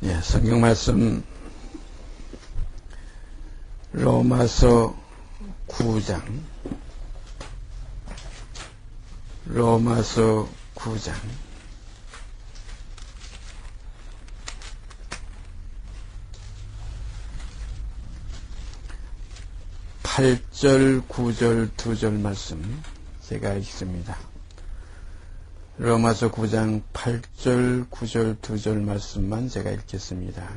예, 성경 말씀 로마서 9장 로마서 9장 8절 9절 2절 말씀 제가 읽습니다. 로마서 9장 8절 9절 2절 말씀만 제가 읽겠습니다.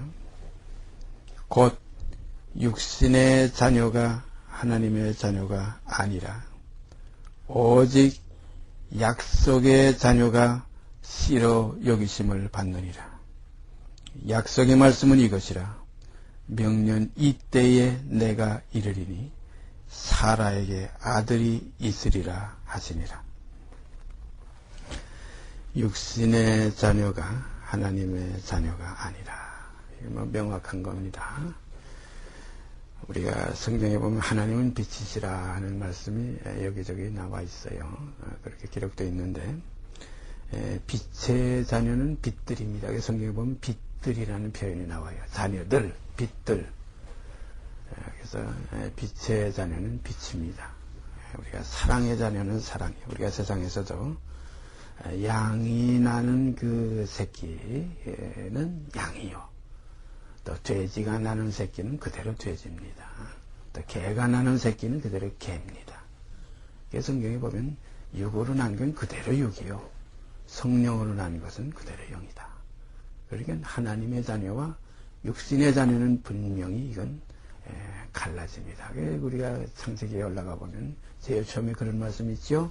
곧 육신의 자녀가 하나님의 자녀가 아니라 오직 약속의 자녀가 씨로 여기심을 받느니라. 약속의 말씀은 이것이라. 명년 이때에 내가 이르리니 사라에게 아들이 있으리라 하시니라. 육신의 자녀가 하나님의 자녀가 아니라. 이거 명확한 겁니다. 우리가 성경에 보면 하나님은 빛이시라 하는 말씀이 여기저기 나와 있어요. 그렇게 기록되어 있는데 빛의 자녀는 빛들입니다. 성경에 보면 빛들이라는 표현이 나와요. 자녀들, 빛들. 그래서 빛의 자녀는 빛입니다. 우리가 사랑의 자녀는 사랑이에요. 우리가 세상에서도 양이 나는 그 새끼는 양이요. 또 돼지가 나는 새끼는 그대로 돼지입니다. 또 개가 나는 새끼는 그대로 개입니다. 그래서 성경에 보면 육으로 난 건 그대로 육이요. 성령으로 난 것은 그대로 영이다. 그러니까 하나님의 자녀와 육신의 자녀는 분명히 이건 갈라집니다. 우리가 창세기에 올라가 보면 제일 처음에 그런 말씀이 있죠.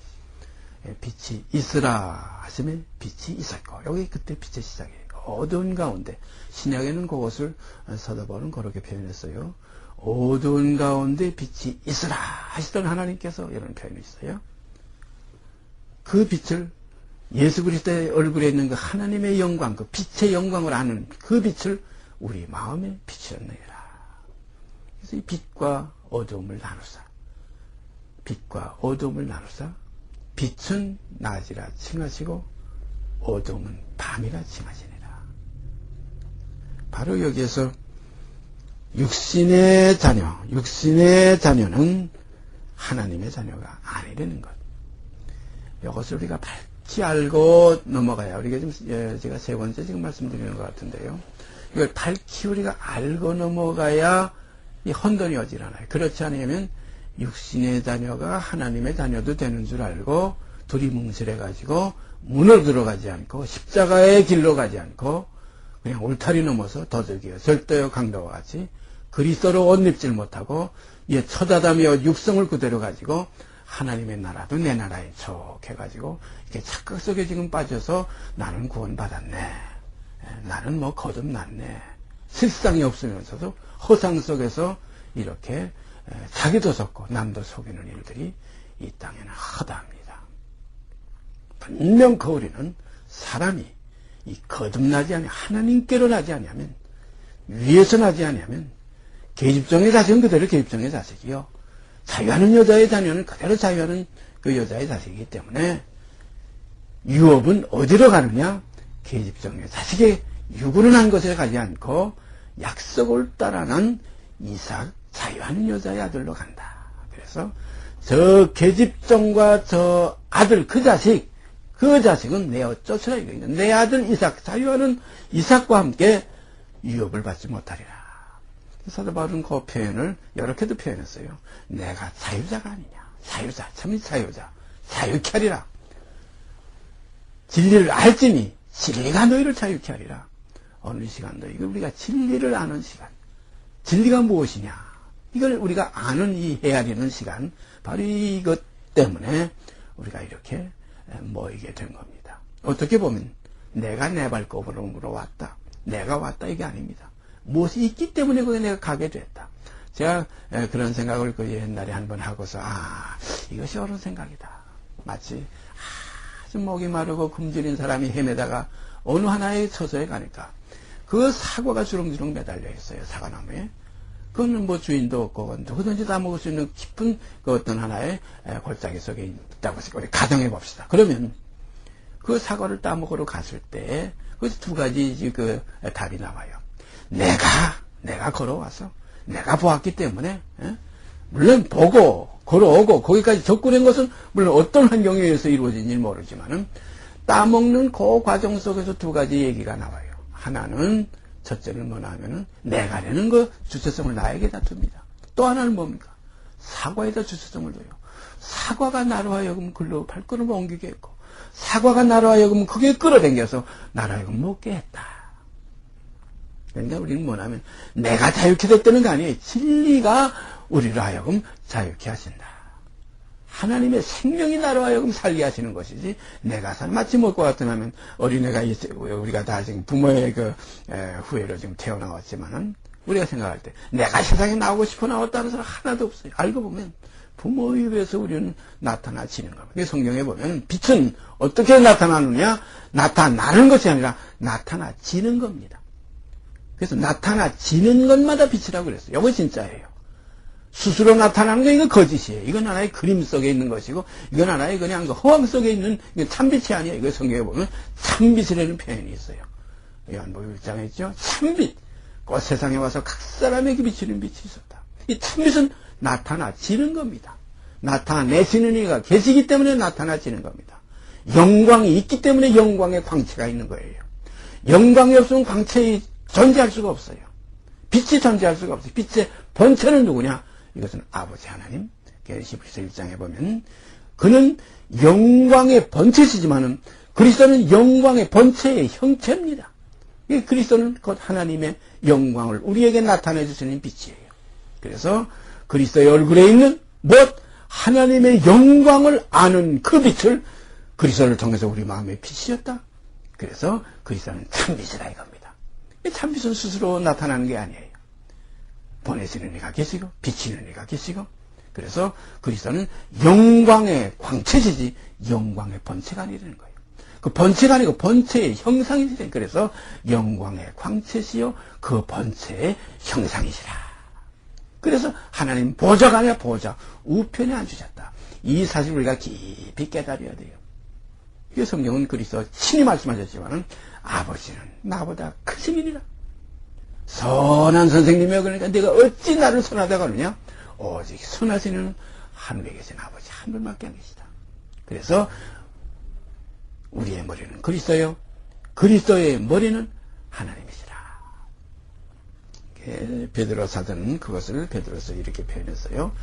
빛이 있으라 하시면 빛이 있었고, 여기 그때 빛의 시작이에요. 어두운 가운데, 신약에는 그것을 서도바울은 그렇게 표현했어요. 어두운 가운데 빛이 있으라 하시던 하나님께서 이런 표현이 있어요. 그 빛을 예수 그리스도의 얼굴에 있는 그 하나님의 영광, 그 빛의 영광을 아는 그 빛을 우리 마음에 비추었느니라. 그래서 이 빛과 어두움을 나누사, 빛과 어두움을 나누사, 빛은 낮이라 칭하시고 어두움은 밤이라 칭하시니라. 바로 여기에서 육신의 자녀는 하나님의 자녀가 아니라는 것. 이것을 우리가 밝히 알고 넘어가야, 우리가 지금 제가 세 번째 지금 말씀드리는 것 같은데요. 이걸 밝히 우리가 알고 넘어가야 이 혼돈이 오질 않아요. 그렇지 않으면 육신의 자녀가 하나님의 자녀도 되는 줄 알고 두리뭉실해 가지고 문으로 들어가지 않고 십자가의 길로 가지 않고 그냥 울타리 넘어서 도적이요 절도요 강도와 같이 그리스도로 옷 입질 못하고 처자다며 육성을 그대로 가지고 하나님의 나라도 내 나라에 촉해가지고 이렇게 착각 속에 지금 빠져서 나는 구원받았네, 나는 뭐 거듭났네, 실상이 없으면서도 허상 속에서 이렇게 자기도 속고 남도 속이는 일들이 이 땅에는 허다합니다. 분명 그 우리는 사람이 이 거듭나지 아니하면, 하나님께로 나지 아니하면, 위에서 나지 아니하면 계집종의 자식은 그대로 계집종의 자식이요, 자유하는 여자의 자녀는 그대로 자유하는 그 여자의 자식이기 때문에 유업은 어디로 가느냐? 계집종의 자식의 육으로 난 것에 가지 않고 약속을 따라난 이삭, 자유하는 여자의 아들로 간다. 그래서 저 계집종과 저 아들, 그 자식은 내 어쩌서라 이거예요. 내 아들 이삭, 자유하는 이삭과 함께 유업을 받지 못하리라. 사도 바울은 그 표현을 이렇게도 표현했어요. 내가 자유자가 아니냐. 자유자, 참 자유자. 자유케 하리라. 진리를 알지니 진리가 너희를 자유케 하리라. 어느 시간도 이거 우리가 진리를 아는 시간. 진리가 무엇이냐? 이걸 우리가 아는 이 헤아리는 시간, 바로 이것 때문에 우리가 이렇게 모이게 된 겁니다. 어떻게 보면 내가 내 발걸음으로 왔다, 내가 왔다, 이게 아닙니다. 무엇이 있기 때문에 거기 내가 가게 됐다. 제가 그런 생각을 그 옛날에 한번 하고서 이것이 옳은 생각이다. 마치 아주 목이 마르고 굶주린 사람이 헤매다가 어느 하나의 처소에 가니까 그 사과가 주렁주렁 매달려 있어요. 사과나무에. 그거는 뭐 주인도 없고 누구든지 다 먹을 수 있는 깊은 그 어떤 하나의 골짜기 속에 있다고 해서 우리 가정해 봅시다. 그러면 그 사과를 따먹으러 갔을 때 거기서 두 가지 그 답이 나와요. 내가 걸어와서 내가 보았기 때문에 물론 보고 걸어오고 거기까지 접근한 것은 물론 어떤 환경에 의해서 이루어진지 모르지만은 따먹는 그 과정 속에서 두 가지 얘기가 나와요. 하나는 첫째는 뭐냐 하면은 내가라는 그 주체성을 나에게다 둡니다. 또 하나는 뭡니까? 사과에다 주체성을 둬요. 사과가 나로 하여금 글로 발걸음을 옮기게 했고 사과가 나로 하여금 그게 끌어당겨서 나로 하여금 먹게 했다. 그러니까 우리는 뭐냐면 내가 자유케 됐다는 거 아니에요. 진리가 우리로 하여금 자유케 하신다. 하나님의 생명이 나로 하여금 살게 하시는 것이지 내가 마치 뭘것 같으면 어린애가 우리가 다 지금 부모의 그 후예로 지금 태어나왔지만은 우리가 생각할 때 내가 세상에 나오고 싶어 나왔다는 사람 하나도 없어요. 알고 보면 부모에 의해서 우리는 나타나지는 겁니다. 성경에 보면 빛은 어떻게 나타나느냐? 나타나는 것이 아니라 나타나지는 겁니다. 그래서 나타나지는 것마다 빛이라고 그랬어요. 이거 진짜예요. 스스로 나타나는 거 이거 거짓이에요. 이건 하나의 그림 속에 있는 것이고 이건 하나의 그냥 허황 속에 있는 참빛이 아니에요. 이거 성경에 보면 참빛이라는 표현이 있어요. 요한복음 1장에 있죠. 참빛. 그 세상에 와서 각 사람에게 비치는 빛이 있었다. 이 참빛은 나타나지는 겁니다. 나타내시는 이가 계시기 때문에 나타나지는 겁니다. 영광이 있기 때문에 영광의 광채가 있는 거예요. 영광이 없으면 광채이 존재할 수가 없어요. 빛이 존재할 수가 없어요. 빛의 본체는 누구냐? 이것은 아버지 하나님. 히브리서 1장에 보면 그는 영광의 본체시지만은 그리스도는 영광의 본체의 형체입니다. 그리스도는 곧 하나님의 영광을 우리에게 나타내 주시는 빛이에요. 그래서 그리스도의 얼굴에 있는 무엇? 하나님의 영광을 아는 그 빛을 그리스도를 통해서 우리 마음에 비추셨다. 그래서 그리스도는 참빛이다 이겁니다. 참빛은 스스로 나타나는 게 아니에요. 보내시는 이가 계시고 비치는 이가 계시고 그래서 그리스도는 영광의 광채시지 영광의 본체가 아니라는 거예요. 그 본체가 아니고 본체의 형상이시죠. 그래서 영광의 광채시요 그 본체의 형상이시라. 그래서 하나님 보좌가 아니라 보좌 우편에 앉으셨다. 이 사실을 우리가 깊이 깨달아야 돼요. 이 성경은 그리스도 친히 말씀하셨지만 아버지는 나보다 크심이니라. 선한 선생님이여 그러니까 내가 어찌 나를 선하다고 하느냐? 오직 선하시는 하늘에 계신 아버지 한 분밖에 안 계시다. 그래서 우리의 머리는 그리스도요. 그리스도의 머리는 하나님이시라. 베드로 사도는 그것을 베드로서 이렇게 표현했어요.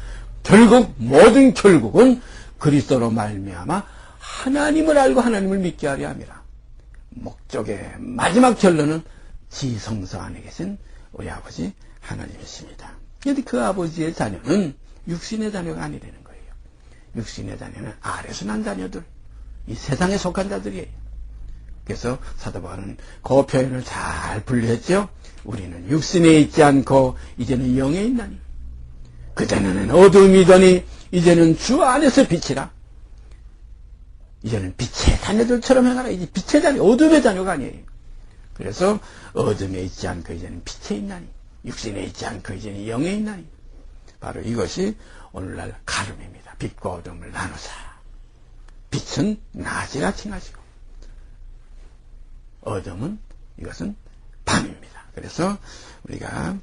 결국 모든 결국은 그리스도로 말미암아 하나님을 알고 하나님을 믿게 하려 함이라. 목적의 마지막 결론은 지성소 안에 계신 우리 아버지 하나님이십니다. 그런데 그 아버지의 자녀는 육신의 자녀가 아니라는 거예요. 육신의 자녀는 아래서 난 자녀들, 이 세상에 속한 자들이에요. 그래서 사도 바울은 그 표현을 잘 분류했죠. 우리는 육신에 있지 않고 이제는 영에 있나니 그전에는 어둠이더니 이제는 주 안에서 빛이라. 이제는 빛의 자녀들처럼 행하라. 이제 빛의 자녀, 어둠의 자녀가 아니에요. 그래서 어둠에 있지 않고 이제는 빛에 있나니 육신에 있지 않고 이제는 영에 있나니 바로 이것이 오늘날 가름입니다. 빛과 어둠을 나누사. 빛은 낮이라 칭하시고 어둠은 이것은 밤입니다. 그래서 우리가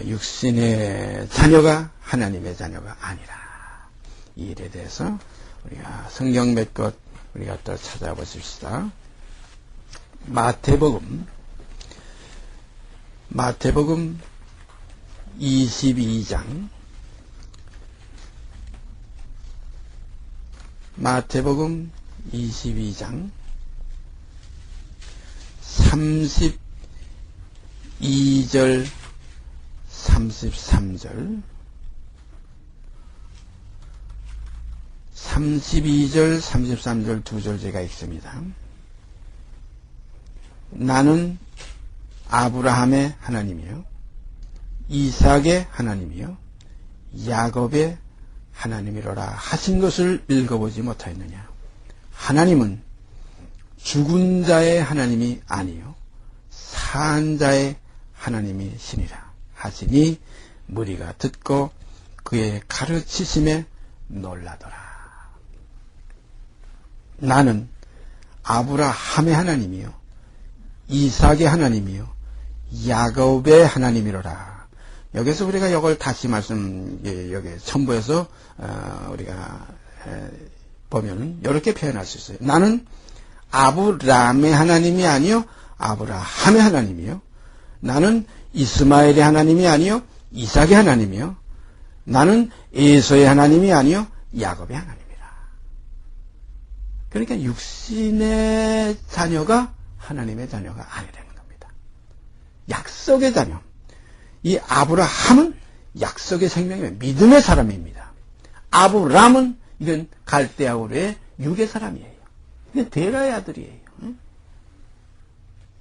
육신의 자녀가 하나님의 자녀가 아니라 이 일에 대해서 우리가 성경 몇 것 우리가 또 찾아보십시다. 마태복음 22장 마태복음 22장 32절 33절 32절 33절 두 절제가 있습니다. 나는 아브라함의 하나님이요 이삭의 하나님이요 야곱의 하나님이로라 하신 것을 읽어보지 못하였느냐. 하나님은 죽은 자의 하나님이 아니요 산 자의 하나님이시니라 하시니 무리가 듣고 그의 가르치심에 놀라더라. 나는 아브라함의 하나님이요 이삭의 하나님이요 야곱의 하나님이로라. 여기서 우리가 이걸 다시 여기 첨부해서 우리가 보면 이렇게 표현할 수 있어요. 나는 아브람의 하나님이 아니요 아브라함의 하나님이요. 나는 이스마엘의 하나님이 아니요 이삭의 하나님이요. 나는 에서의 하나님이 아니요 야곱의 하나님이라. 그러니까 육신의 자녀가 하나님의 자녀가 아니라는 겁니다. 약속의 자녀. 이 아브라함은 약속의 생명이며 믿음의 사람입니다. 아브람은 이건 갈대아 우르의 육의 사람이에요. 이게 데라의 아들이에요.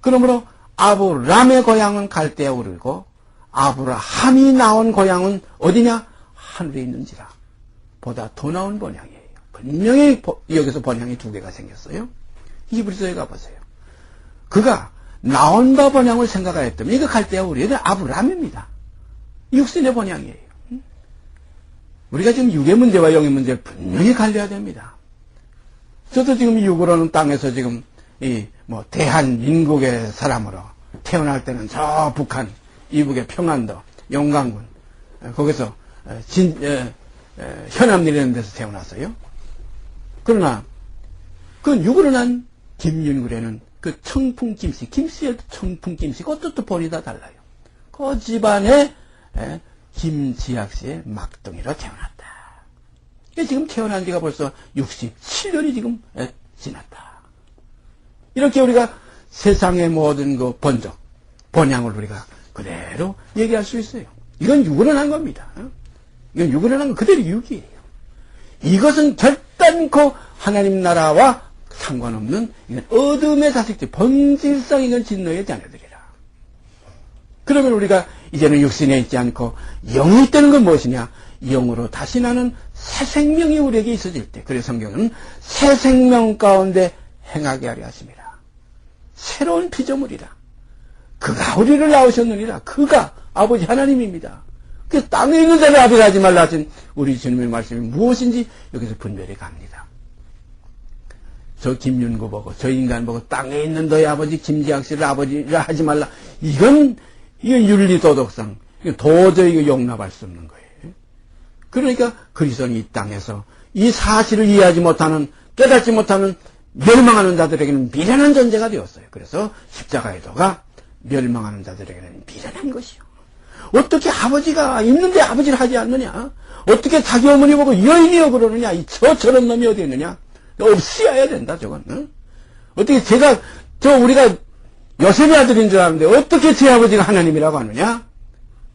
그러므로 아브람의 고향은 갈대아 우르고 아브라함이 나온 고향은 어디냐? 하늘에 있는지라. 보다 더 나은 번향이에요. 분명히 여기서 번향이 두 개가 생겼어요. 히브리서에 가보세요. 그가 나온 바 번향을 생각하였다면 이거 갈대아 우르의 아브람입니다. 육신의 번향이에요. 우리가 지금 육의 문제와 영의 문제를 분명히 갈려야 됩니다. 저도 지금 육으로는 땅에서 지금 대한민국의 사람으로 태어날 때는 저 북한 이북의 평안도 영광군 거기서 현암리라는 데서 태어났어요. 그러나 그 육으로 난 김윤구라는 그 청풍김씨, 김씨에도 청풍김씨, 그것도 본이 다 달라요. 그 집안에 김지학씨의 막둥이로 태어났다. 지금 태어난 지가 벌써 67년이 지금 지났다. 이렇게 우리가 세상의 모든 그 번적, 번향을 우리가 그대로 얘기할 수 있어요. 이건 육으로 난 겁니다. 이건 육으로 난 거 그대로 육이에요. 이것은 결단코 하나님 나라와 상관없는 이건 어둠의 자식들, 본질상 이건 진노의 자녀들이라. 그러면 우리가 이제는 육신에 있지 않고 영이 있다는 건 무엇이냐? 영으로 다시 나는 새 생명이 우리에게 있어질 때, 그래서 성경은 새 생명 가운데 행하게 하려 하심이라. 새로운 피조물이라. 그가 우리를 낳으셨느니라. 그가 아버지 하나님입니다. 그 땅에 있는 자를 아비하지 말라 하신 우리 주님의 말씀이 무엇인지 여기서 분별이 갑니다. 저 김윤구 보고 저 인간 보고 땅에 있는 너희 아버지 김지학씨를 아버지라 하지 말라. 이건 윤리도덕상 도저히 용납할 수 없는 거예요. 그러니까 그리스도는 이 땅에서 이 사실을 이해하지 못하는, 깨닫지 못하는 멸망하는 자들에게는 미련한 존재가 되었어요. 그래서 십자가의 도가 멸망하는 자들에게는 미련한 것이요. 어떻게 아버지가 있는데 아버지를 하지 않느냐? 어떻게 자기 어머니 보고 여인이여 그러느냐? 저런 놈이 어디 있느냐? 없어야 된다, 저건. 응? 어떻게 우리가 요셉의 아들인 줄 아는데 어떻게 제 아버지가 하나님이라고 하느냐?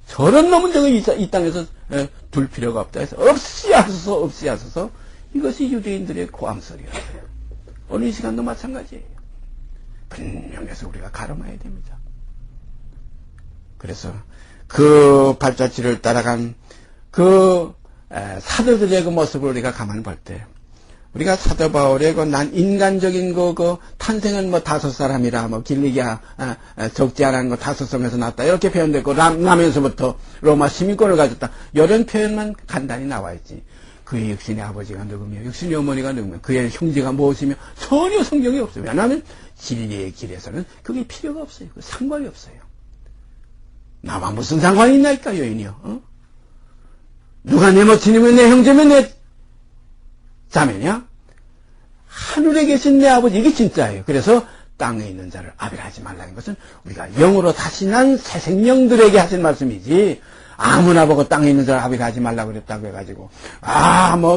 저런 놈은 이 땅에서 둘 필요가 없다 해서 없이 하소서. 이것이 유대인들의 고함소리라고요. 오늘 이 시간도 마찬가지예요. 분명해서 우리가 가름해야 됩니다. 그래서 그 발자취를 따라간 그 사도들의 그 모습을 우리가 가만히 볼 때, 우리가 사도 바울의 난 인간적인 그 탄생은 다섯 사람이라, 길리기아, 적지 않은 다섯 성에서 났다. 이렇게 표현됐고, 나면서부터 로마 시민권을 가졌다. 이런 표현만 간단히 나와 있지. 그의 육신의 아버지가 누구며, 육신의 어머니가 누구며, 그의 형제가 무엇이며, 전혀 성경이 없어요. 왜냐하면 진리의 길에서는 그게 필요가 없어요. 상관이 없어요. 나와 무슨 상관이 있나니까, 여인이요. 누가 내 모친이면 내 형제면 내 자매냐? 하늘에 계신 내 아버지, 이게 진짜예요. 그래서 땅에 있는 자를 아비하지 말라는 것은 우리가 영으로 다시 난 새 생명들에게 하신 말씀이지, 아무나 보고 땅에 있는 자를 아비하지 말라고 그랬다고 해가지고,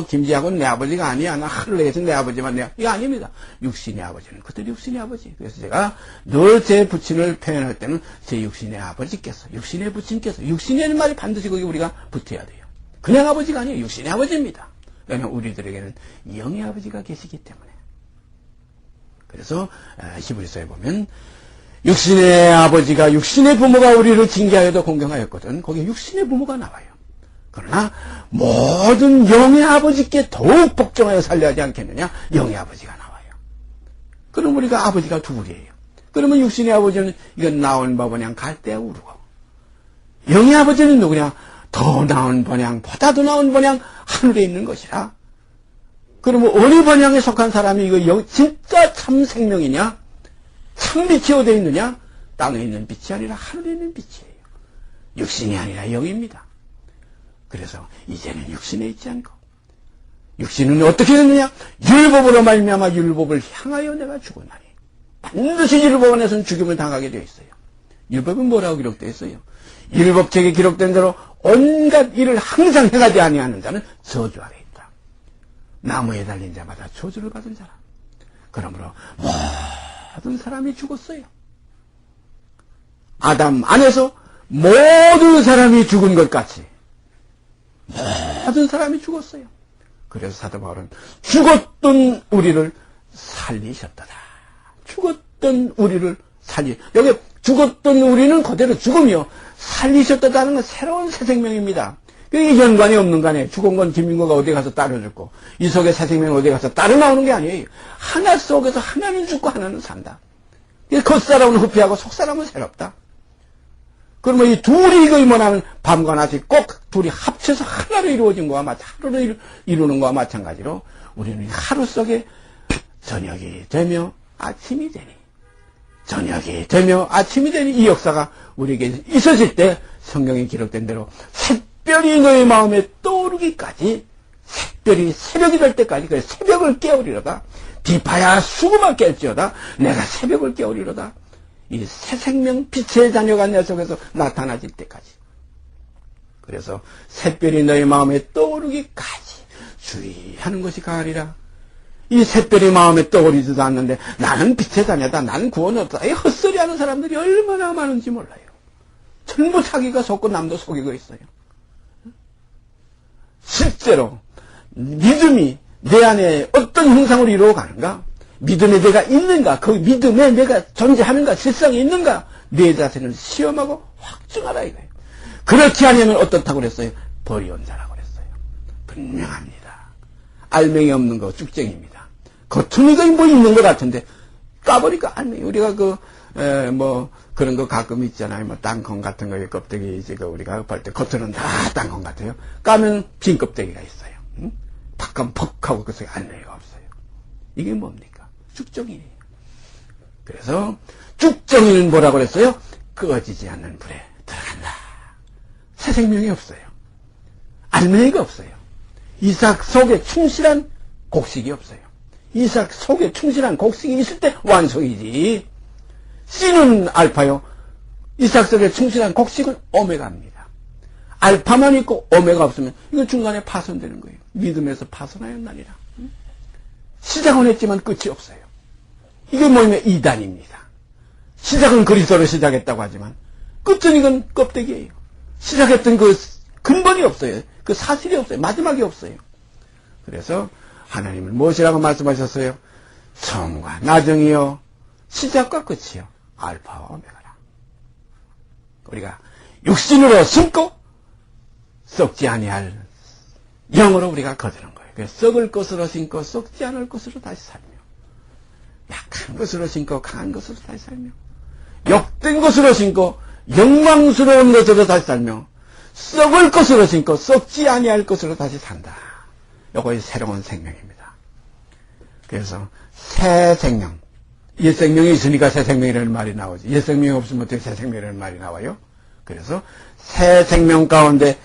김지하고는 내 아버지가 아니야. 나 하늘에 계신 내 아버지만 이거 아닙니다. 육신의 아버지는 그들 육신의 아버지. 그래서 제가 늘 제 부친을 표현할 때는 제 육신의 아버지께서, 육신의 부친께서, 육신이라는 말이 반드시 거기 우리가 붙어야 돼요. 그냥 아버지가 아니에요. 육신의 아버지입니다. 왜냐하면 우리들에게는 영의 아버지가 계시기 때문에. 그래서 히브리서에 보면 육신의 아버지가, 육신의 부모가 우리를 징계하여도 공경하였거든. 거기에 육신의 부모가 나와요. 그러나 모든 영의 아버지께 더욱 복종하여 살려야 하지 않겠느냐? 영의 아버지가 나와요. 그럼 우리가 아버지가 둘이에요. 그러면 육신의 아버지는 이건 나온 번향 갈대아 우르고, 영의 아버지는 누구냐? 더 나은 번향, 보다 더 나은 번향, 하늘에 있는 것이라. 그러면 어느 번향에 속한 사람이 이거 진짜 참 생명이냐? 참 빛이 어디에 있느냐? 땅에 있는 빛이 아니라 하늘에 있는 빛이에요. 육신이 아니라 영입니다. 그래서 이제는 육신에 있지 않고 육신은 어떻게 됐느냐? 율법으로 말미암아 율법을 향하여 내가 죽었나니 반드시 율법 안에서는 죽임을 당하게 되어 있어요. 율법은 뭐라고 기록되어 있어요? 율법책에 기록된 대로 온갖 일을 항상 행하지 아니하는 자는 저주 아래 있다. 나무에 달린 자마다 저주를 받은 자라. 그러므로 모든 사람이 죽었어요. 아담 안에서 모든 사람이 죽은 것 같이 모든 사람이 죽었어요. 그래서 사도 바울은 죽었던 우리를 살리셨다다. 죽었던 우리를 여기 죽었던 우리는 그대로 죽음이요. 살리셨다는 건 새로운 새 생명입니다. 이게 연관이 없는 거 아니에요. 죽은 건 김민구가 어디 가서 따로 죽고 이 속에 새 생명 어디 가서 따로 나오는 게 아니에요. 하나 속에서 하나는 죽고 하나는 산다. 겉사람은 후피하고 속사람은 새롭다. 그러면 이 둘이 이거 뭐냐면 밤과 낮이 꼭 둘이 합쳐서 하나로 이루어진 거와 하루로 이루는 거와 마찬가지로 우리는 하루 속에 저녁이 되며 아침이 되니 저녁이 되며 아침이 되니 이 역사가 우리에게 있어질 때 성경에 기록된 대로 샛별이 너의 마음에 떠오르기까지 샛별이 새벽이 될 때까지 그 새벽을 깨우리로다. 비파야 수구만 깰지어다. 내가 새벽을 깨우리로다. 이 새 생명 빛의 자녀가 내 속에서 나타나질 때까지. 그래서 샛별이 너의 마음에 떠오르기까지 주의하는 것이 가을이라. 이 샛별이 마음에 떠오르지도 않는데 나는 빛의 자녀다. 나는 구원 없다. 이 헛소리하는 사람들이 얼마나 많은지 몰라요. 전부 자기가 속고 남도 속이고 있어요. 실제로 믿음이 내 안에 어떤 형상으로 이루어가는가? 믿음에 내가 있는가? 그 믿음에 내가 존재하는가? 실상이 있는가? 내 자신을 시험하고 확증하라 이거예요. 그렇지 않으면 어떻다고 그랬어요? 버리온 자라고 그랬어요. 분명합니다. 알맹이 없는 거 쭉쟁입니다. 겉은 이거 뭐 있는 것 같은데 까보니까 알맹이. 우리가 그런 거 가끔 있잖아요. 뭐 땅콩 같은 거에 껍데기 이제 우리가 볼 때 겉으로는 다 땅콩 같아요. 까면 빈 껍데기가 있어요. 응? 팍하면 퍽하고 그 속에 알맹이가 없어요. 이게 뭡니까? 죽정이에요. 그래서 죽정이는 뭐라고 그랬어요? 꺼지지 않는 불에 들어간다. 새 생명이 없어요. 알맹이가 없어요. 이삭 속에 충실한 곡식이 없어요. 이삭 속에 충실한 곡식이 있을 때 완성이지. 씨는 알파요. 이삭 속에 충실한 곡식은 오메가입니다. 알파만 있고 오메가 없으면 이거 중간에 파손되는 거예요. 믿음에서 파손하였나니라. 시작은 했지만 끝이 없어요. 이게 뭐냐면 이단입니다. 시작은 그리스도로 시작했다고 하지만 끝은 이건 껍데기예요. 시작했던 그 근본이 없어요. 그 사실이 없어요. 마지막이 없어요. 그래서 하나님은 무엇이라고 말씀하셨어요? 처음과 나중이요 시작과 끝이요 알파와 오메가라. 우리가 육신으로 숨고 썩지 아니할 영으로 우리가 거두는 거예요. 그래서 썩을 것으로 심고 썩지 않을 것으로 다시 살며 약한 것으로 심고 강한 것으로 다시 살며 욕된 것으로 심고 영광스러운 것으로 다시 살며 썩을 것으로 심고 썩지 아니할 것으로 다시 산다. 이것이 새로운 생명입니다. 그래서 새 생명, 옛 생명이 있으니까 새 생명이라는 말이 나오지. 옛 생명이 없으면 어떻게 새 생명이라는 말이 나와요? 그래서 새 생명 가운데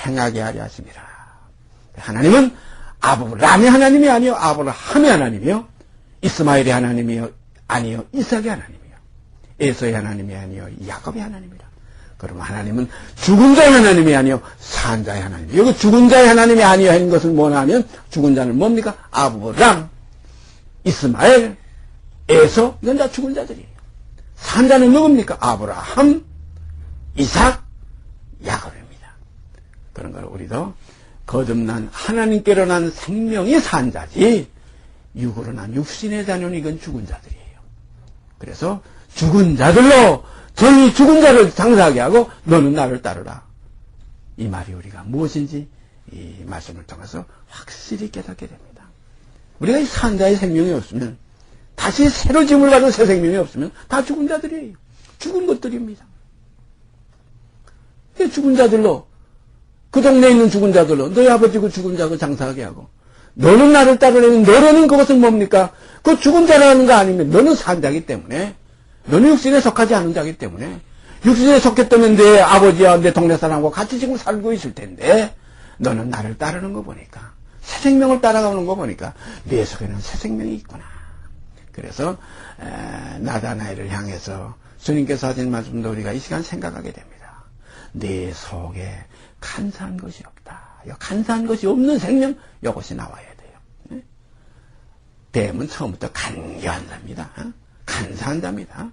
행하게 하려 하십니다. 하나님은 아브라함의 하나님이 아니요 아브라함의 하나님이요 이스마엘의 하나님이요 아니요 이삭의 하나님이요 에서의 하나님이 아니요 야곱의 하나님이라. 그러면 하나님은 죽은 자의 하나님이 아니요 산 자의 하나님. 여기 죽은 자의 하나님이 아니요 하는 것은 뭐냐면 죽은 자는 뭡니까? 아브라함, 이스마엘, 에서 이건 다 죽은 자들이에요. 산 자는 누굽니까? 아브라함, 이삭, 야곱입니다. 그런 걸 우리도 거듭난 하나님께로 난 생명이 산 자지 육으로 난 육신의 자녀는 이건 죽은 자들이에요. 그래서 죽은 자들로 저희 죽은 자를 장사하게 하고 너는 나를 따르라. 이 말이 우리가 무엇인지 이 말씀을 통해서 확실히 깨닫게 됩니다. 우리가 이 산 자의 생명이 없으면 다시 새로 지음을 받은 새 생명이 없으면 다 죽은 자들이에요. 죽은 것들입니다. 죽은 자들로 그 동네에 있는 죽은 자들로 너희 아버지 그 죽은 자고 장사하게 하고 너는 나를 따르려면 너라는 그것은 뭡니까? 그 죽은 자라는 거 아니면 너는 산 자이기 때문에 너는 육신에 속하지 않은 자이기 때문에 육신에 속했다면 내 아버지와 내 동네 사람과 같이 지금 살고 있을 텐데 너는 나를 따르는 거 보니까 새 생명을 따라가는 거 보니까 내 속에는 새 생명이 있구나. 그래서 나다나엘을 향해서 주님께서 하신 말씀도 우리가 이 시간 생각하게 됩니다. 내 속에 간사한 것이 없다. 간사한 것이 없는 생명 이것이 나와야 돼요. 뱀은 처음부터 간교한 자입니다. 간사한 자입니다.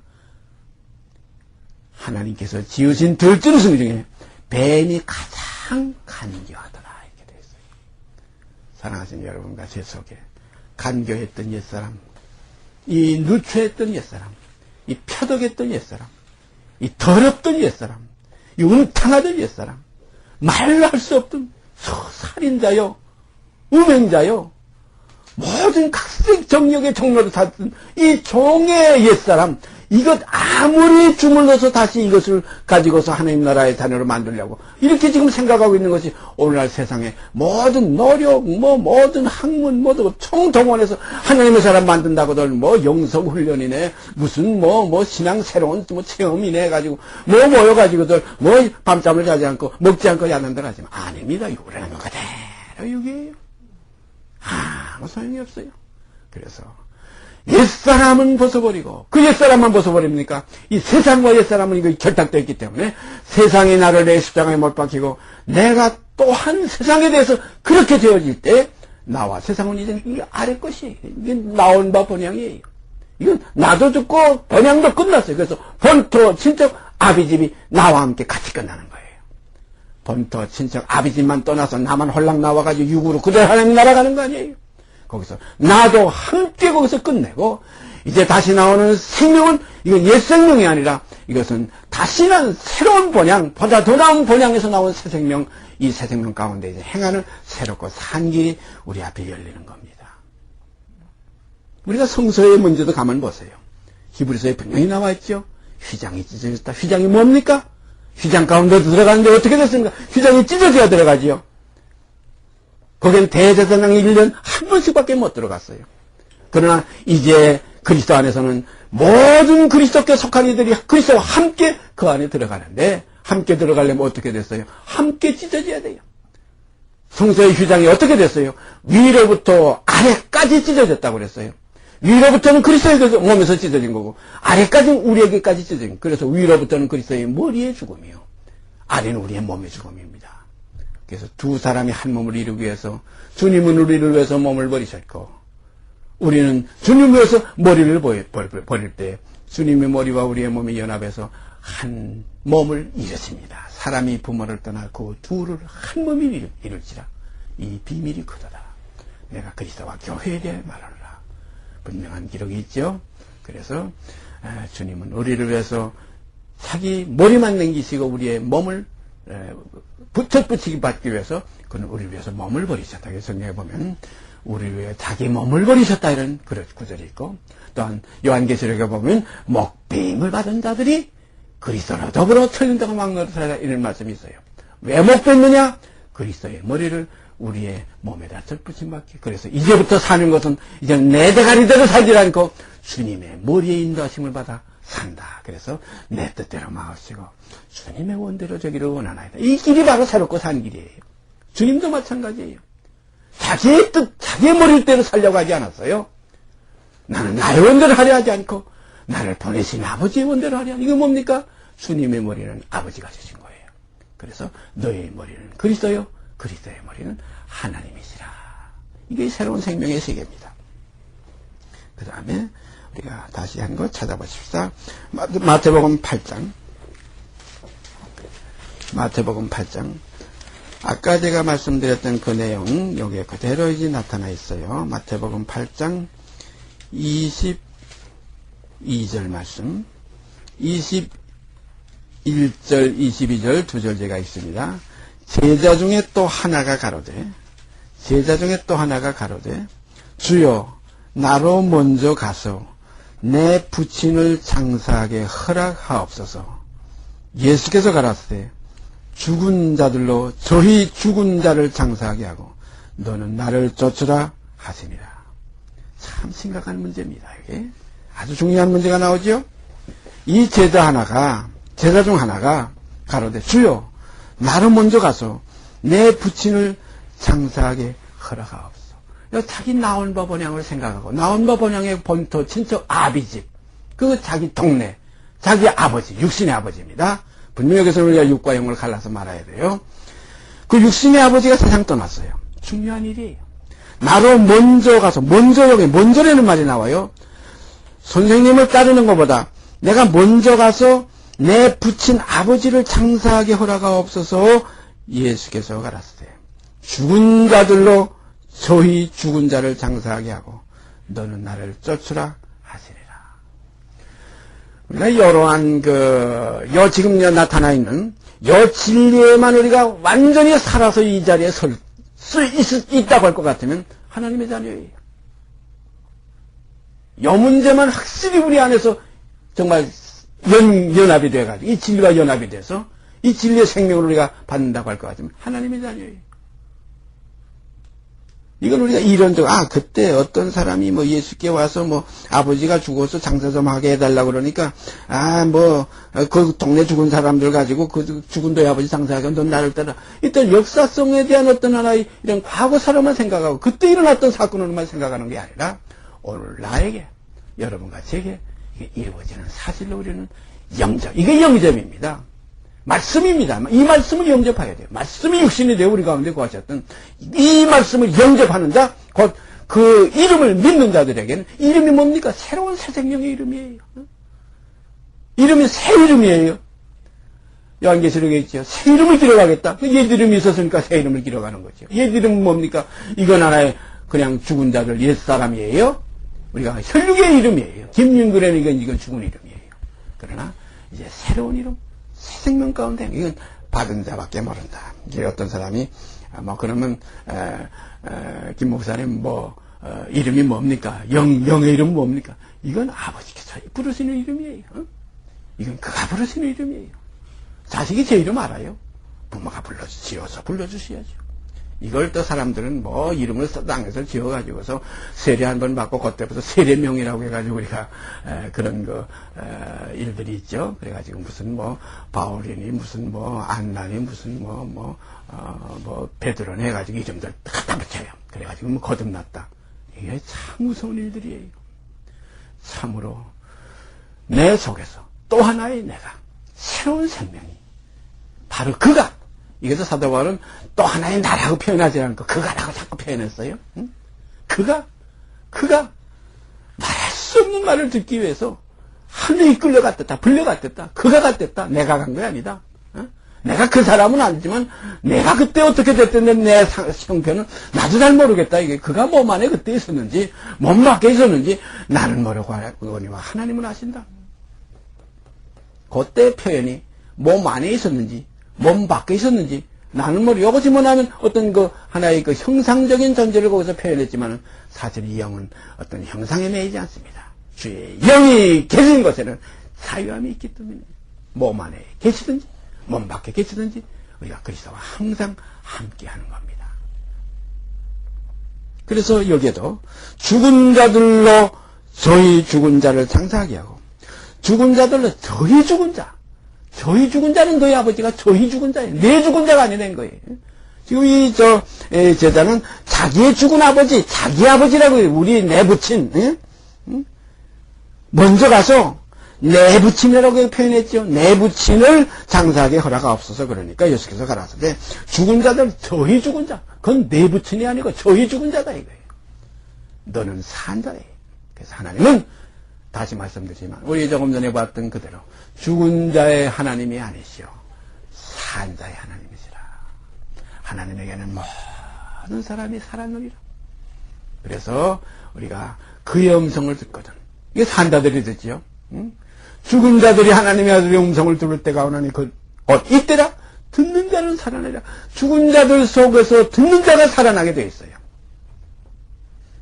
하나님께서 지으신 들짐승 중에 뱀이 가장 간교하더라 이렇게 되어 있어요. 사랑하시는 여러분과 제 속에 간교했던 옛사람, 이 누추했던 옛사람, 이 표덕했던 옛사람, 이 더럽던 옛사람, 이 음탕하던 옛사람, 말로 할 수 없던 살인자요, 음행자요, 모든 각색 정력의 종로를 탔던 이 종의 옛사람, 이것 아무리 주물러서 다시 이것을 가지고서 하나님 나라의 자녀로 만들려고 이렇게 지금 생각하고 있는 것이 오늘날 세상에 모든 노력, 모든 학문, 총동원해서 하나님의 사람 만든다고들 영성훈련이네, 무슨 신앙 새로운 체험이네 해가지고 모여가지고들 밤잠을 자지 않고 먹지 않고 야단들 하지만 아닙니다. 이거라는 거 그대로 이게요. 아무 소용이 없어요. 그래서 옛사람은 벗어버리고 그 옛사람만 벗어버립니까? 이 세상과 옛사람은 이거 결탁되어 있기 때문에 세상이 나를 내 십자가에 못 박히고 내가 또한 세상에 대해서 그렇게 되어질 때 나와 세상은 이제 이게 아래 것이에요. 이게 나온 바 번향이에요. 이건 나도 죽고 번향도 끝났어요. 그래서 본토 친척 아비집이 나와 함께 같이 끝나는 거예요. 본토 친척 아비집만 떠나서 나만 홀랑 나와가지고 육으로 그대로 하나님 날아가는 거 아니에요. 거기서 나도 함께 거기서 끝내고 이제 다시 나오는 생명은 이건 옛 생명이 아니라 이것은 다시 난 새로운 본향, 보다 더 나은 본향에서 나온 새 생명, 이 새 생명 가운데 이제 행하는 새롭고 산 길이 우리 앞에 열리는 겁니다. 우리가 성서에 먼저도 가만 보세요. 히브리서에 분명히 나와 있죠. 휘장이 찢어졌다. 휘장이 뭡니까? 휘장 가운데 들어가는데 어떻게 됐습니까? 휘장이 찢어져야 들어가지요. 거긴 대제사장이 1년 한 번씩밖에 못 들어갔어요. 그러나 이제 그리스도 안에서는 모든 그리스도께 속한 이들이 그리스도와 함께 그 안에 들어가는데 함께 들어가려면 어떻게 됐어요? 함께 찢어져야 돼요. 성서의 휘장이 어떻게 됐어요? 위로부터 아래까지 찢어졌다고 그랬어요. 위로부터는 그리스도의 몸에서 찢어진 거고 아래까지는 우리에게까지 찢어진 거고 그래서 위로부터는 그리스도의 머리의 죽음이요. 아래는 우리의 몸의 죽음입니다. 그래서 두 사람이 한 몸을 이루기 위해서 주님은 우리를 위해서 몸을 버리셨고 우리는 주님을 위해서 머리를 버릴 때 주님의 머리와 우리의 몸이 연합해서 한 몸을 이루십니다. 사람이 부모를 떠나 그 둘을 한 몸이 이룰지라 이 비밀이 크도다. 내가 그리스도와 교회에 대해 말하노라. 분명한 기록이 있죠. 그래서 주님은 우리를 위해서 자기 머리만 남기시고 우리의 몸을 붙이기 받기 위해서 그는 우리를 위해서 몸을 버리셨다. 그래서 성경에 보면 우리를 위해 자기 몸을 버리셨다 이런 그런 구절이 있고 또한 요한계시록에 보면 목배임을 받은 자들이 그리스도로 더불어 천년동안 왕노릇을 하라 이런 말씀이 있어요. 왜 목배느냐? 그리스도의 머리를 우리의 몸에다 절붙임 받기. 그래서 이제부터 사는 것은 이제 내 대가리대로 살지 않고 주님의 머리에 인도하심을 받아 산다. 그래서 내 뜻대로 마으시고 주님의 원대로 되기를 원하나이다. 이 길이 바로 새롭고 산 길이에요. 주님도 마찬가지예요. 자기의 뜻, 자기의 머리대로 살려고 하지 않았어요. 나는 나의 원대로 하려 하지 않고 나를 보내신 아버지의 원대로 하려. 이거 뭡니까? 주님의 머리는 아버지가 주신 거예요. 그래서 너의 머리는 그리스도요, 그리스도의 머리는 하나님이시라. 이게 새로운 생명의 세계입니다. 그 다음에 우리가 다시 한 거 찾아보십시다. 마태복음 8장. 마태복음 8장. 아까 제가 말씀드렸던 그 내용, 여기에 그대로 이제 나타나 있어요. 마태복음 8장 22절 말씀. 21절, 22절 두 절제가 있습니다. 제자 중에 또 하나가 가로되, 주여, 나로 먼저 가서 내 부친을 장사하게 허락하옵소서. 예수께서 가라사대 죽은 자들로 저희 죽은 자를 장사하게 하고 너는 나를 쫓으라 하시니라. 참 심각한 문제입니다. 이게 아주 중요한 문제가 나오죠. 이 제사 중 하나가 가로되 주여 나로 먼저 가서 내 부친을 장사하게 허락하옵소서. 자기 나온바 번향을 생각하고 나온바 번향의 본토 친척 아비집, 그 자기 동네, 자기 아버지, 육신의 아버지입니다. 분명히 여기서 우리가 육과 영을 갈라서 말아야 돼요. 그 육신의 아버지가 세상 떠났어요. 중요한 일이에요. 나로 먼저 가서, 먼저라는 말이 나와요. 선생님을 따르는 것보다 내가 먼저 가서 내 부친 아버지를 장사하게 허락하옵소서. 예수께서 가라사대 죽은 자들로 저희 죽은 자를 장사하게 하고 너는 나를 쫓으라 하시리라. 우리가 이러한 지금 나타나 있는 요 진리에만 우리가 완전히 살아서 이 자리에 설 수 있다고 할 것 같으면 하나님의 자녀예요. 요 문제만 확실히 우리 안에서 정말 연합이 돼가지고 이 진리와 연합이 돼서 이 진리의 생명을 우리가 받는다고 할 것 같으면 하나님의 자녀예요. 이건 우리가 이론적, 그때 어떤 사람이 예수께 와서 아버지가 죽어서 장사 좀 하게 해달라고 그러니까, 그 동네 죽은 사람들 가지고 그 죽은 너희 아버지 장사하게 넌 나를 따라. 일단 역사성에 대한 어떤 하나의 이런 과거 사람만 생각하고 그때 일어났던 사건으로만 생각하는 게 아니라 오늘 나에게, 여러분과 제게 이루어지는 사실로 우리는 이게 영접입니다. 말씀입니다. 이 말씀을 영접해야 돼요. 말씀이 육신이 되어 우리 가운데 거하셨던 이 말씀을 영접하는 자, 곧 그 이름을 믿는 자들에게는 이름이 뭡니까? 새로운 새 생명의 이름이에요. 이름이 새 이름이에요. 요한계시록에 있죠. 새 이름을 기록하겠다. 옛 이름이 있었으니까 새 이름을 기록하는 거죠. 옛 이름은 뭡니까? 이건 하나의 그냥 죽은 자들 옛사람이에요. 우리가 혈육의 이름이에요. 김윤근에는 이건 죽은 이름이에요. 그러나 이제 새로운 이름, 새 생명 가운데 이건 받은 자밖에 모른다. 이게 어떤 사람이 그러면 김 목사님 이름이 뭡니까? 영의 이름 뭡니까? 이건 아버지께서 부르시는 이름이에요. 이건 그가 부르시는 이름이에요. 자식이 제 이름 알아요? 부모가 지어서 불러주셔야죠. 이걸 또 사람들은 이름을 땅에서 지어가지고서 세례 한 번 받고 그때부터 세례명이라고 해가지고 우리가 그런 일들이 있죠. 그래가지고 무슨 바울이니 무슨 안나니 무슨 베드로니 해가지고 이름들 갖다 붙여요. 그래가지고 거듭났다. 이게 참 무서운 일들이에요. 참으로 내 속에서 또 하나의 내가 새로운 생명이 바로 그가, 이게서 사도 바울은 또 하나의 나라고 표현하지 않고 그가라고 자꾸 표현했어요. 응? 그가 말할 수 없는 말을 듣기 위해서 하늘이 끌려갔댔다, 불려갔댔다, 그가 갔댔다. 내가 간 게 아니다. 내가 그 사람은 아니지만 내가 그때 어떻게 됐든지 내 형편은 나도 잘 모르겠다. 이게 그가 몸 안에 그때 있었는지 몸 밖에 있었는지 나는 모르거니와 하나님은 아신다. 그때 표현이 몸 안에 있었는지 몸 밖에 있었는지 나는 모르고, 이것이 뭐냐면 어떤 하나의 형상적인 존재를 거기서 표현했지만 사실 이 영은 어떤 형상에 매이지 않습니다. 주의 영이 계신 곳에는 자유함이 있기 때문에 몸 안에 계시든지 몸 밖에 계시든지 우리가 그리스도와 항상 함께 하는 겁니다. 그래서 여기에도 죽은 자들로 저희 죽은 자를 장사하게 하고, 죽은 자들로 저희 죽은 자, 저희 죽은 자는 너희 아버지가 저희 죽은 자예요. 내 죽은 자가 아니라는 거예요. 지금 제자는 자기의 죽은 아버지, 자기 아버지라고 해요. 우리 내 부친, 먼저 가서 내 부친이라고 표현했죠. 내 부친을 장사하게 허락하옵소서. 그러니까 예수께서 가라사대 죽은 자들, 저희 죽은 자, 그건 내 부친이 아니고 저희 죽은 자다 이거예요. 너는 산 자예요. 그래서 하나님은 다시 말씀드리지만 우리 조금 전에 봤던 그대로 죽은 자의 하나님이 아니시오, 산 자의 하나님이시라. 하나님에게는 모든 사람이 살았느니라. 그래서 우리가 그의 음성을 듣거든. 이게 산 자들이 듣지요. 죽은 자들이 하나님의 아들의 음성을 들을 때가 오나니 이때라 듣는 자는 살아나리라. 죽은 자들 속에서 듣는 자가 살아나게 되어 있어요.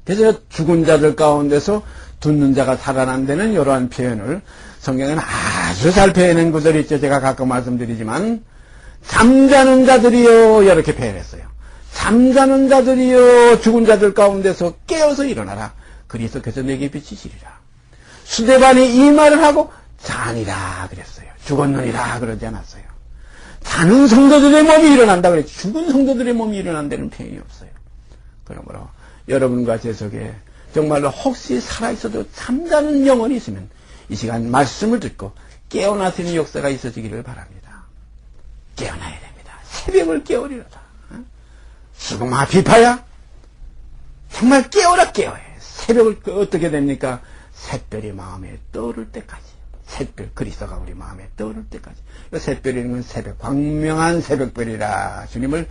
그래서 죽은 자들 가운데서 듣는 자가 살아난다는 이러한 표현을 성경에는 아주 잘 표현한 구절이 있죠. 제가 가끔 말씀드리지만 잠자는 자들이요 이렇게 표현했어요. 잠자는 자들이요 죽은 자들 가운데서 깨어서 일어나라. 그리스도께서 내게 비치시리라. 스데반이 이 말을 하고 자니라 그랬어요. 죽었느니라 그러지 않았어요. 자는 성도들의 몸이 일어난다 그랬지. 죽은 성도들의 몸이 일어난다는 표현이 없어요. 그러므로 여러분과 제 속에 정말로 혹시 살아있어도 잠자는 영혼이 있으면 이 시간 말씀을 듣고 깨어나시는 역사가 있어지기를 바랍니다. 깨어나야 됩니다. 새벽을 깨우리로다. 수금아 비파야 정말 깨어라 깨어야. 새벽을 어떻게 됩니까? 샛별이 마음에 떠오를 때까지. 샛별 그리스도가 우리 마음에 떠오를 때까지. 샛별이라는 건 새벽, 광명한 새벽별이라 주님을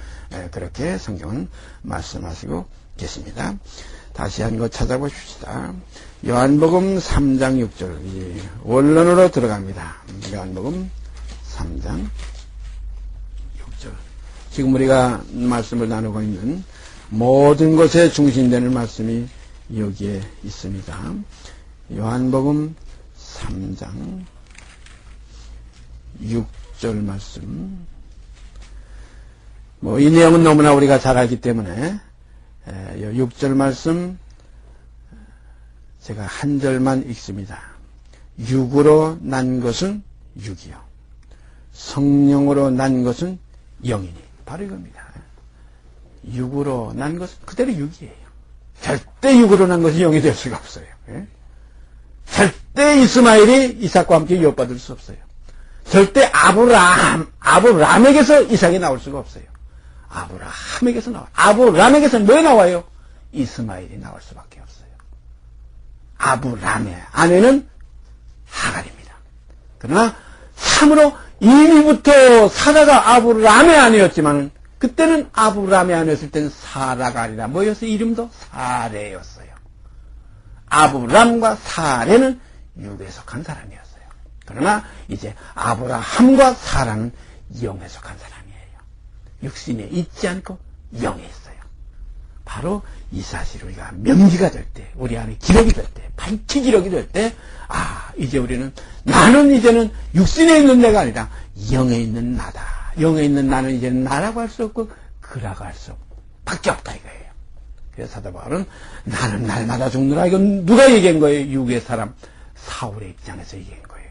그렇게 성경은 말씀하시고 계십니다. 다시 한 거 찾아보십시다. 요한복음 3장 6절 원론으로 들어갑니다. 요한복음 3장 6절. 지금 우리가 말씀을 나누고 있는 모든 것에 중심되는 말씀이 여기에 있습니다. 요한복음 3장 6절 말씀. 이 내용은 너무나 우리가 잘 알기 때문에 6절 말씀 제가 한 절만 읽습니다. 육으로 난 것은 육이요 성령으로 난 것은 영이니. 바로 이겁니다. 육으로 난 것은 그대로 육이에요. 절대 육으로 난 것이 영이 될 수가 없어요. 절대 이스마엘이 이삭과 함께 유업받을 수 없어요. 절대 아브라함에게서 이삭이 나올 수가 없어요. 아브라함에게서 나와요. 아브라함에게서 뭐 나와요? 이스마엘이 나올 수밖에 없어요. 아브라함의 아내는 하갈입니다. 그러나 참으로 이미부터 사라가 아브라함의 아내였지만 그때는 아브라함의 아내였을 때는 사라가 아니라 뭐였어요? 이름도 사레였어요. 아브람과 사레는 육에 속한 사람이었어요. 그러나 이제 아브라함과 사라는 영에 속한 사람이에요. 육신에 있지 않고 영에 있어요. 바로 이 사실을 우리가 명기가 될 때, 우리 안에 기록이 될 때, 밝히 기록이 될 때, 이제 우리는 나는 이제는 육신에 있는 내가 아니라 영에 있는 나다. 영에 있는 나는 이제는 나라고 할 수 없고 그라고 할 수 밖에 없다 이거예요. 그래서 사도 바울은 나는 날마다 죽느라. 이건 누가 얘기한 거예요? 육의 사람 사울의 입장에서 얘기한 거예요.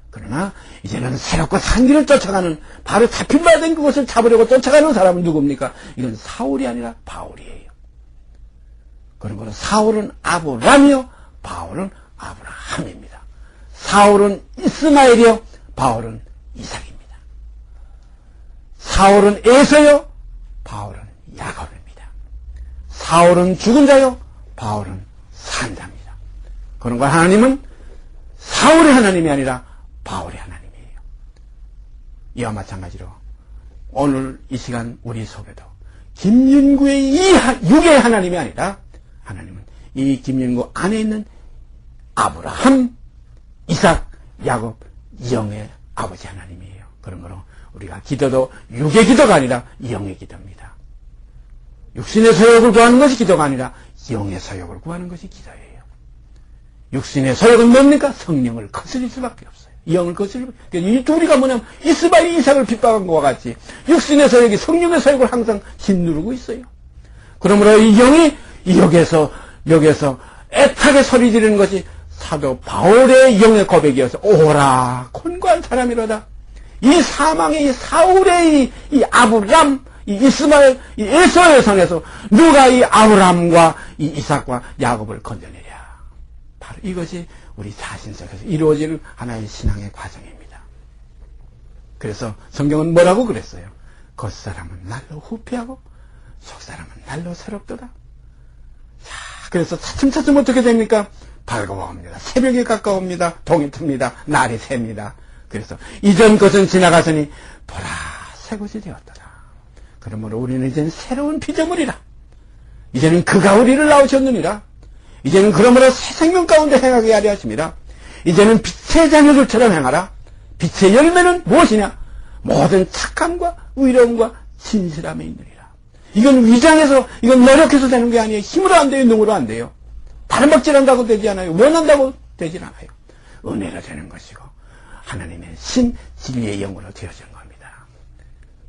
그러나 이제는 새롭고 산 길을 쫓아가는, 바로 잡힌 바 된 그것을 잡으려고 쫓아가는 사람은 누굽니까? 이건 사울이 아니라 바울이에요. 그러므로 사울은 아브람이요 바울은 아브라함입니다. 사울은 이스마엘이요 바울은 이삭입니다. 사울은 에서요 바울은 야곱입니다. 사울은 죽은 자요 바울은 산 자입니다. 그런 걸 하나님은 사울의 하나님이 아니라 바울의 하나님이에요. 이와 마찬가지로 오늘 이 시간 우리 속에도 김윤구의 이 육의 하나님이 아니라 하나님은 이 김윤구 안에 있는 아브라함, 이삭, 야곱, 영의 아버지 하나님이에요. 그런 거로 우리가 기도도 육의 기도가 아니라 영의 기도입니다. 육신의 소욕을 구하는 것이 기도가 아니라 영의 소욕을 구하는 것이 기도예요. 육신의 소욕은 뭡니까? 성령을 거스릴 수밖에 없어요. 영을 거스릴. 이 둘이가 뭐냐면 이스마엘이 이삭을 핍박한 것과 같이 육신의 소욕이 성령의 소욕을 항상 짓누르고 있어요. 그러므로 이 영이 여기에서 애타게 소리 지르는 것이 사도 바울의 영의 고백이어서 오라 곤고한 사람이로다. 이 사망의 이 사울의 이 아브람, 이 이스마엘, 이 에서의 손에서 누가 이 아브람과 이 이삭과 야곱을 건져내랴. 바로 이것이 우리 자신 속에서 이루어지는 하나의 신앙의 과정입니다. 그래서 성경은 뭐라고 그랬어요? 겉사람은 날로 후패하고 속사람은 날로 새롭도다. 자, 그래서 차츰차츰 어떻게 됩니까? 밝아옵니다. 새벽이 가까웁니다. 동이 틉니다. 날이 셉니다. 그래서 이전 것은 지나가서니 보라 새 것이 되었더라. 그러므로 우리는 이제는 새로운 피조물이라. 이제는 그가 우리를 낳으셨느니라. 이제는 그러므로 새 생명 가운데 행하게 하려 하십니다. 이제는 빛의 자녀들처럼 행하라. 빛의 열매는 무엇이냐? 모든 착함과 의로움과 진실함에 있느니라. 이건 위장해서, 이건 노력해서 되는 게 아니에요. 힘으로 안 돼요. 능으로 안 돼요. 다른 박질한다고 되지 않아요. 원한다고 되질 않아요. 은혜로 되는 것이고 하나님의 신 진리의 영으로 되어지는 겁니다.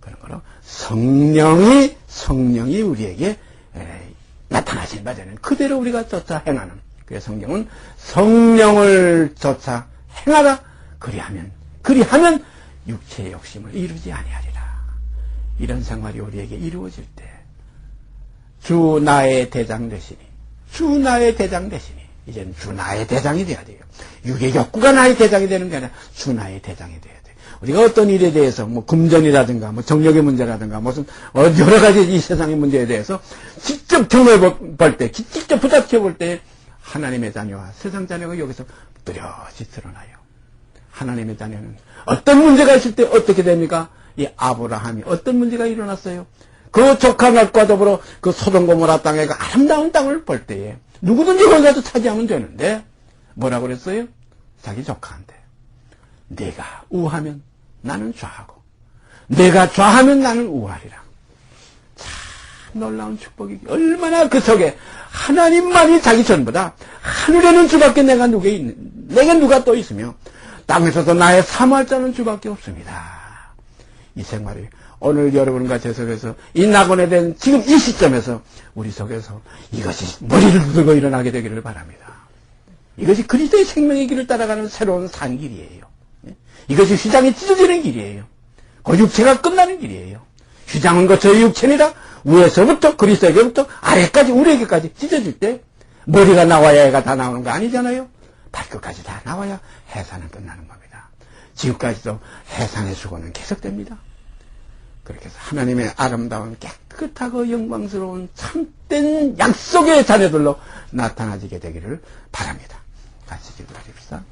그런 거로 성령이 우리에게 나타나신 바되는 그대로 우리가 쫓아 행하는. 그래서 성경은 성령을 쫓아 행하라. 그리하면 육체의 욕심을 이루지 아니하리라. 이런 생활이 우리에게 이루어질 때 주 나의 대장 되시니 이제는 주 나의 대장이 돼야 돼요. 육의 욕구가 나의 대장이 되는 게 아니라 주 나의 대장이 돼야 돼요. 우리가 어떤 일에 대해서 금전이라든가 정력의 문제라든가 무슨 여러 가지 이 세상의 문제에 대해서 직접 경험해 볼 때, 직접 부닥쳐 볼 때 하나님의 자녀와 세상 자녀가 여기서 뚜렷이 드러나요. 하나님의 자녀는 어떤 문제가 있을 때 어떻게 됩니까? 이 아브라함이 어떤 문제가 일어났어요? 그 조카 롯과 더불어 그 소돔 고모라 땅에 그 아름다운 땅을 볼 때에 누구든지 거기 가서 차지하면 되는데 뭐라고 그랬어요? 자기 조카한테 네가 우하면 나는 좌하고 내가 좌하면 나는 우하리라. 참 놀라운 축복이 얼마나 그 속에 하나님만이 자기 전부다. 하늘에는 주밖에 내가 누가 또 있으며 땅에서도 나의 사모할 자는 주밖에 없습니다. 이 생활이 오늘 여러분과 제 속에서 이 낙원에 대한 지금 이 시점에서 우리 속에서 이것이 머리를 들고 일어나게 되기를 바랍니다. 이것이 그리스도의 생명의 길을 따라가는 새로운 산길이에요. 이것이 휘장이 찢어지는 길이에요. 그 육체가 끝나는 길이에요. 휘장은 그 저의 육체니라 위에서부터 그리스도에게부터 아래까지 우리에게까지 찢어질 때 머리가 나와야 애가 다 나오는 거 아니잖아요. 발끝까지 다 나와야 해산은 끝나는 겁니다. 지금까지도 해산의 수고는 계속됩니다. 그렇게 해서 하나님의 아름다운 깨끗하고 영광스러운 참된 약속의 자녀들로 나타나지게 되기를 바랍니다. 같이 기도하십시다.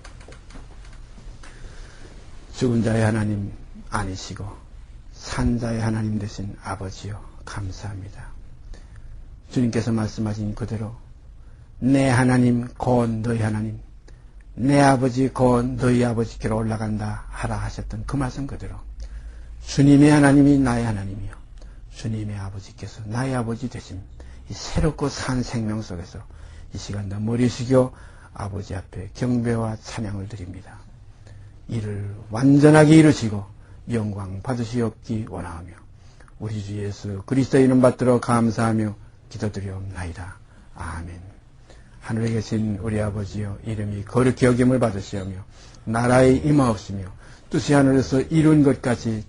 죽은 자의 하나님 아니시고 산자의 하나님 되신 아버지요 감사합니다. 주님께서 말씀하신 그대로 내 하나님 곧 너희 하나님 내 아버지 곧 너희 아버지께로 올라간다 하라 하셨던 그 말씀 그대로 주님의 하나님이 나의 하나님이요 주님의 아버지께서 나의 아버지 되신 이 새롭고 산 생명 속에서 이 시간도 머리 숙여 아버지 앞에 경배와 찬양을 드립니다. 이를 완전하게 이루시고 영광 받으시옵기 원하오며 우리 주 예수 그리스도의 이름 받들어 감사하며 기도드리옵나이다. 아멘. 하늘에 계신 우리 아버지여 이름이 거룩히 여김을 받으시오며 나라의 임하옵시며 뜻이 하늘에서 이룬 것까지